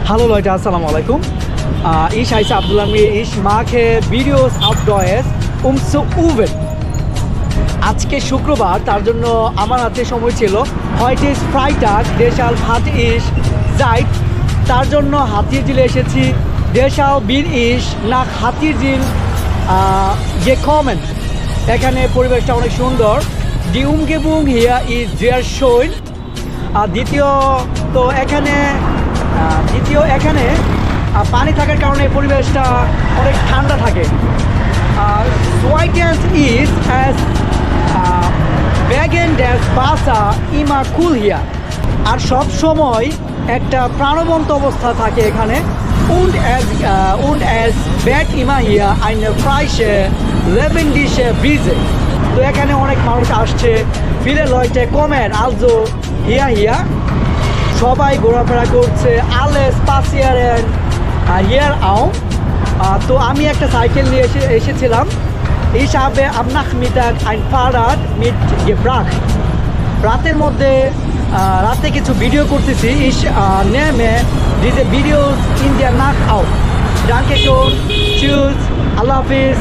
Hallo Leute, Assalamu alaikum. Ich heiße Abdullah Mir. Ich mache Videos auf Deutsch, zu üben. আজকে শুক্রবার, তার জন্য আমার হাতে সময় ছিল। heute ist Freitag, deshalb hatte ich Zeit. তার জন্য হাতিরঝিলে এসেছি। deshalb bin ich nach Hatirjil gekommen. এখানে পরিবেশটা অনেক সুন্দর। Die Umgebung hier ist sehr schön. দ্বিতীয় এখানে পানি থাকার কারণে পরিবেশটা অনেক ঠান্ডা থাকে। Zweitens ist es wegen des Wasser immer cool hier. আর সব সময় একটা প্রাণবন্ত অবস্থা থাকে এখানে। und es wird immer hier eine frische lebendige Brise. তো এখানে অনেক মানুষ আসছে। viele Leute kommen also hier. সবাই ঘোরাফেরা করছে। alles passieren hier auch. তো আমি একটা সাইকেল নিয়ে এসেছিলাম। ich habe am Nachmittag ein Fahrrad mitgebracht. রাতে কিছু ভিডিও করতেছি। ich nehme diese Videos in der Nacht auf. Danke schön. Tschüss. Allah Hafiz.